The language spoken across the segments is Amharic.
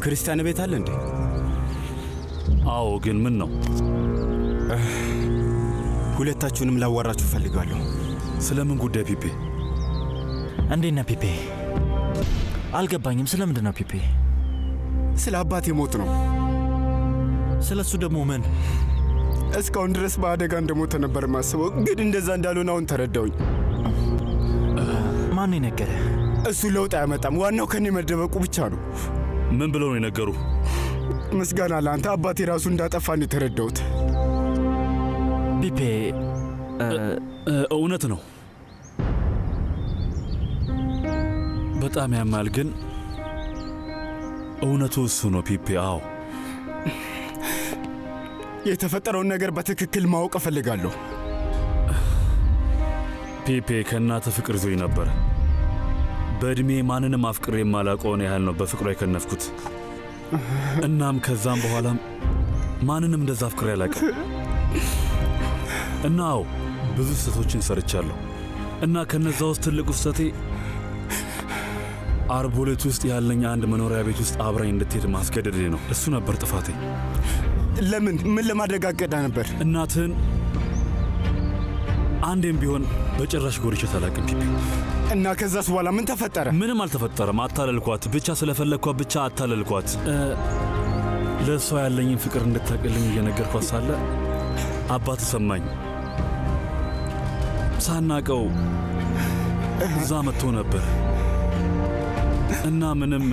ክርስቲያን ቤት አለ እንዴ? አዎ፣ ግን ምን ነው? ሁለታችሁንም ላዋራችሁ ፈልጋለሁ። ስለምን ጉዳይ ፒፔ? እንዴት ነህ ፒፔ? አልገባኝም። ስለምንድን ነው ፒፔ? ስለ አባቴ ሞት ነው። ስለሱ ደግሞ ምን? እስካሁን ድረስ በአደጋ እንደሞተ ነበር ማስበው፣ ግን እንደዛ እንዳልሆነ አሁን ተረዳሁኝ። ማን ነገረ? እሱ ለውጥ አያመጣም። ዋናው ከኔ መደበቁ ብቻ ነው። ምን ብለው ነው የነገሩ? ምስጋና ለአንተ። አባቴ ራሱ እንዳጠፋ ነው የተረዳሁት። ፒፔ እውነት ነው። በጣም ያማል፣ ግን እውነቱ እሱ ነው ፒፔ። አዎ፣ የተፈጠረውን ነገር በትክክል ማወቅ እፈልጋለሁ። ፒፔ ከእናትህ ፍቅር ይዞኝ ነበር። በዕድሜ ማንንም አፍቅሬ የማላውቀውን ያህል ነው በፍቅሯ የከነፍኩት። እናም ከዛም በኋላም ማንንም እንደዛ አፍቅሬ አላውቅም። እና አዎ፣ ብዙ ስህተቶችን ሰርቻለሁ። እና ከነዛ ውስጥ ትልቁ ስህተቴ አርቦሌት ውስጥ ያለኝ አንድ መኖሪያ ቤት ውስጥ አብራኝ እንድትሄድ ማስገደዴ ነው። እሱ ነበር ጥፋቴ። ለምን? ምን ለማድረግ አቅዳ ነበር? እናትህን አንዴም ቢሆን በጭራሽ ጎድቼት አላውቅም ፒፔ። እና ከዛስ በኋላ ምን ተፈጠረ? ምንም አልተፈጠረም። አታለልኳት ብቻ፣ ስለፈለግኳት ብቻ አታለልኳት። ለእሷ ያለኝን ፍቅር እንድታቅልኝ እየነገርኳት ሳለ አባት ሰማኝ። ሳናቀው እዛ መጥቶ ነበር እና ምንም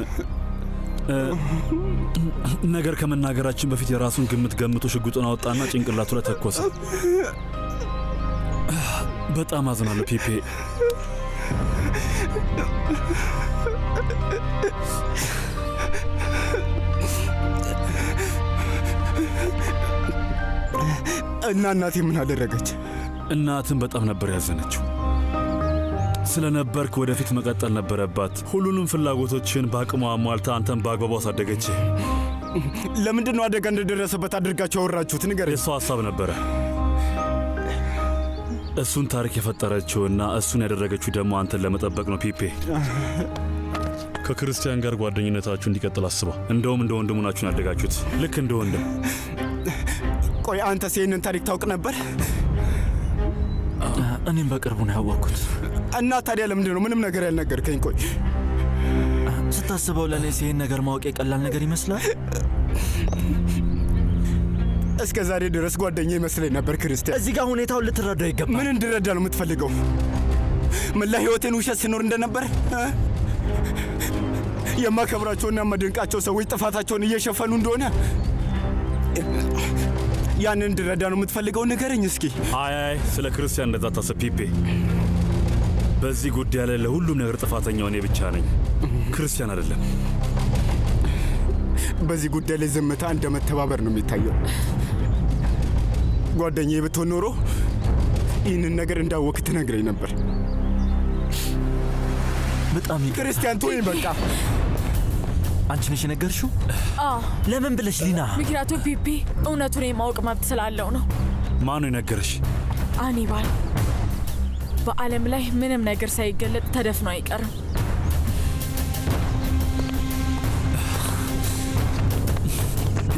ነገር ከመናገራችን በፊት የራሱን ግምት ገምቶ ሽጉጡን አወጣና ጭንቅላቱ ላይ ተኮሰ። በጣም አዝናለሁ ፒፔ። እና እናቴ ምን አደረገች? እናትን በጣም ነበር ያዘነችው። ስለነበርክ ወደፊት መቀጠል ነበረባት። ሁሉንም ፍላጎቶችን በአቅሟ አሟልታ አንተን በአግባቡ አሳደገች። ለምንድን ነው አደጋ እንደደረሰበት አድርጋችሁ ያወራችሁት? ንገረኝ። የሷ ሐሳብ ነበረ። እሱን ታሪክ የፈጠረችውና እሱን ያደረገችው ደግሞ አንተን ለመጠበቅ ነው ፒፔ። ከክርስቲያን ጋር ጓደኝነታችሁ እንዲቀጥል አስባ። እንደውም እንደ ወንድሙ ናችሁን ያደጋችሁት፣ ልክ እንደ ወንድም። ቆይ አንተስ ይህንን ታሪክ ታውቅ ነበር? እኔም በቅርቡ ነው ያወቅኩት። እና ታዲያ ለምንድን ነው ምንም ነገር ያልነገርከኝ? ቆይ ስታስበው ለእኔ ይህን ነገር ማወቅ የቀላል ነገር ይመስላል። እስከ ዛሬ ድረስ ጓደኛ ይመስለኝ ነበር ክርስቲያን። እዚህ ጋር ሁኔታውን ልትረዳው ይገባል። ምን እንድረዳ ነው የምትፈልገው? መላ ህይወቴን ውሸት ሲኖር እንደነበር የማከብራቸውና የማደንቃቸው ሰዎች ጥፋታቸውን እየሸፈኑ እንደሆነ ያንን እንድረዳ ነው የምትፈልገው? ንገረኝ እስኪ። አይ ስለ ክርስቲያን እንደዛ ታስብ ፒፔ። በዚህ ጉዳይ ላይ ለሁሉም ነገር ጥፋተኛው እኔ ብቻ ነኝ፣ ክርስቲያን አይደለም። በዚህ ጉዳይ ላይ ዝምታ እንደ መተባበር ነው የሚታየው። ጓደኛዬ ብትሆን ኖሮ ይህንን ነገር እንዳወቅ ትነግረኝ ነበር። በጣም ክርስቲያን ተወኝ በቃ። አንቺ ነሽ የነገርሽው? ለምን ብለሽ ሊና? ምክንያቱም ፒፒ እውነቱን የማወቅ መብት ስላለው ነው። ማን ነው የነገረሽ? አኒባል። በዓለም ላይ ምንም ነገር ሳይገለጥ ተደፍኖ አይቀርም።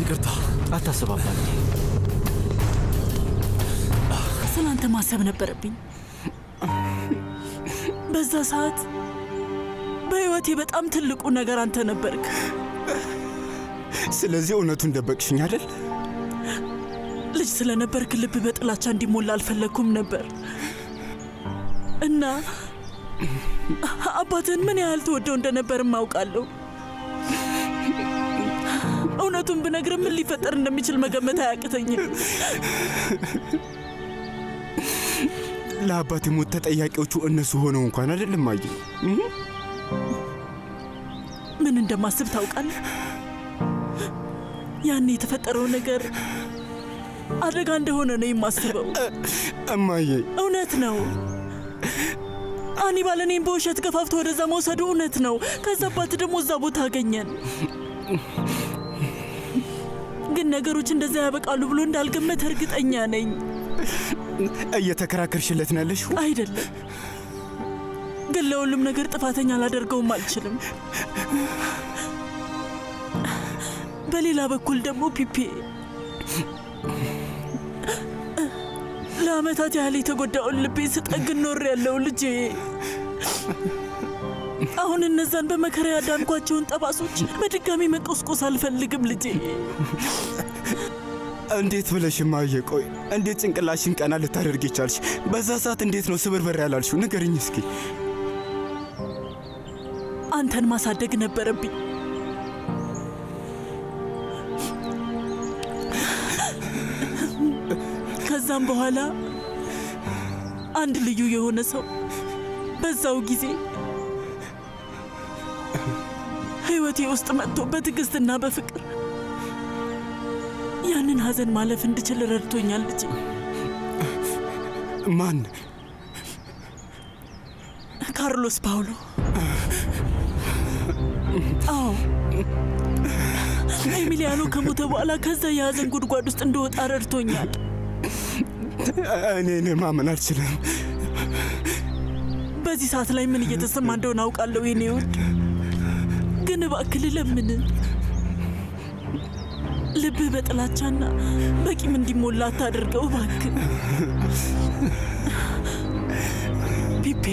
ይቅርታ። አታስባባል። ስላንተ ማሰብ ነበረብኝ። በዛ ሰዓት በሕይወቴ በጣም ትልቁ ነገር አንተ ነበርክ። ስለዚህ እውነቱን ደበቅሽኝ አይደል? ልጅ ስለነበርክ ልብ በጥላቻ እንዲሞላ አልፈለግኩም ነበር እና አባትህን ምን ያህል ትወደው እንደነበር ማውቃለሁ። እውነቱን ብነግር ምን ሊፈጠር እንደሚችል መገመት አያቅተኝም። ለአባቴ ሞት ተጠያቂዎቹ እነሱ ሆነው እንኳን አይደለም። አየ ምን እንደማስብ ታውቃለህ? ያኔ የተፈጠረው ነገር አደጋ እንደሆነ ነው የማስበው። እማዬ፣ እውነት ነው። አኒባል እኔን በውሸት ገፋፍቶ ወደዛ መውሰዱ እውነት ነው። ከዛ አባት ደግሞ እዛ ቦታ አገኘን። ግን ነገሮች እንደዛ ያበቃሉ ብሎ እንዳልገመተ እርግጠኛ ነኝ። እየተከራከርሽለት ነው ያለሽው? አይደለም፣ ግን ለሁሉም ነገር ጥፋተኛ ላደርገውም አልችልም። በሌላ በኩል ደግሞ ፒፔ ለዓመታት ያህል የተጎዳውን ልቤን ስጠግን ኖር ያለው ልጄ አሁን እነዛን በመከራ ያዳንኳቸውን ጠባሶች በድጋሚ መቆስቆስ አልፈልግም ልጄ። እንዴት ብለሽ እማዬ? ቆይ እንዴት ጭንቅላሽን ቀና ልታደርግ ይቻልሽ? በዛ ሰዓት እንዴት ነው ስብርበር ያላልሽው? ንገርኝ እስኪ። አንተን ማሳደግ ነበረብኝ። ከዛም በኋላ አንድ ልዩ የሆነ ሰው በዛው ጊዜ ሕይወቴ ውስጥ መጥቶ በትዕግስትና በፍቅር ያንን ሐዘን ማለፍ እንድችል ረድቶኛል ልጄ። ማን? ካርሎስ ፓውሎ። አዎ ኤሚሊያኖ ከሞተ በኋላ ከዛ የሐዘን ጉድጓድ ውስጥ እንደወጣ ረድቶኛል። እኔ ማመን አልችልም። በዚህ ሰዓት ላይ ምን እየተሰማ እንደሆነ አውቃለሁ የኔ ውድ፣ ግን እባክህ ለምን ልብህ በጥላቻና በቂም እንዲሞላ አታድርገው እባክህ። ፒፔ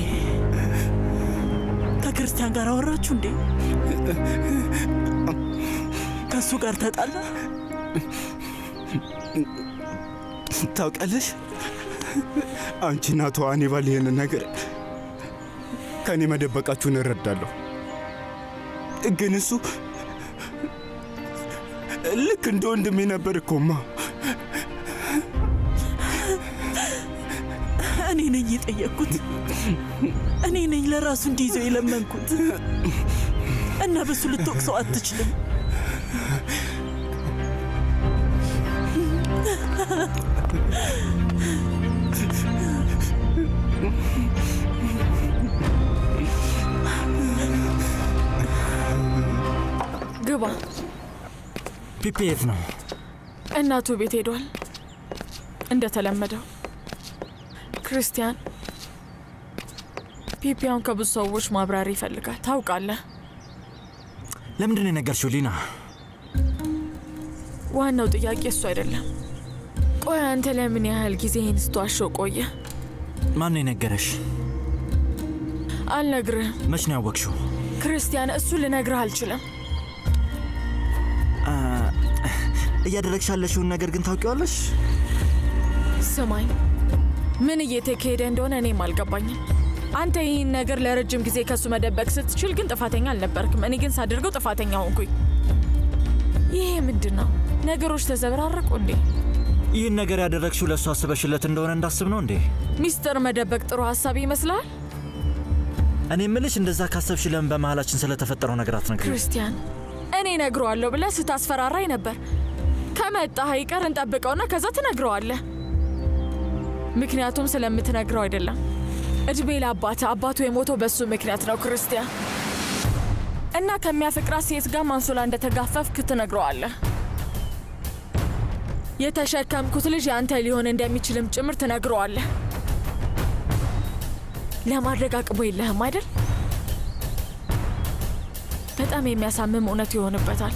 ከክርስቲያን ጋር አወራችሁ እንዴ? ከእሱ ጋር ተጣላ? ታውቃለሽ አንቺና አቶ አኒባል ይህንን ነገር ከእኔ መደበቃችሁን እረዳለሁ። ግን እሱ ልክ እንደ ወንድሜ ነበር እኮማ። እኔ ነኝ የጠየቅኩት፣ እኔ ነኝ ለራሱ እንዲይዘው የለመንኩት እና በሱ ልትወቅሰው አትችልም። ግባ። ፒፔ የት ነው? እናቱ ቤት ሄዷል እንደተለመደው። ክርስቲያን ፒፒያውን ከብዙ ሰዎች ማብራሪ ይፈልጋል። ታውቃለህ። ለምንድን ነው የነገርሽው ሊና? ዋናው ጥያቄ እሱ አይደለም። ቆይ አንተ ለምን ያህል ጊዜ ይህን ስትዋሸው ቆየ? ማን ነው የነገረሽ? አልነግርህም። መች ነው ያወቅሽው? ክርስቲያን እሱ ልነግርህ አልችልም። እያደረግሽ ያለሽውን ነገር ግን ታውቂዋለሽ? ስማኝ፣ ምን እየተካሄደ እንደሆነ እኔም አልገባኝም። አንተ ይህን ነገር ለረጅም ጊዜ ከሱ መደበቅ ስትችል ግን ጥፋተኛ አልነበርክም። እኔ ግን ሳደርገው ጥፋተኛ ሆንኩኝ። ይሄ ምንድን ነው? ነገሮች ተዘበራረቁ እንዴ? ይህን ነገር ያደረግሽው ለእሱ አስበሽለት እንደሆነ እንዳስብ ነው እንዴ? ሚስጥር መደበቅ ጥሩ ሀሳብ ይመስላል? እኔ ምልሽ እንደዛ ካሰብሽ ለምን በመሃላችን ስለተፈጠረው ነገር አትነግሪኝ? ክርስቲያን፣ እኔ ነግረዋለሁ ብለህ ስታስፈራራኝ ነበር። ከመጣህ አይቀር እንጠብቀውና ከዛ ትነግረዋለህ። ምክንያቱም ስለምትነግረው አይደለም። እድሜ ለአባትህ። አባቱ የሞተው በሱ ምክንያት ነው ክርስቲያን። እና ከሚያፈቅራት ሴት ጋር ማንሶላ እንደተጋፈፍክ ትነግረዋለህ። የተሸከምኩት ልጅ ያንተ ሊሆን እንደሚችልም ጭምር ትነግረዋለህ። ለማድረግ አቅሙ የለህም አይደል? በጣም የሚያሳምም እውነት ይሆንበታል።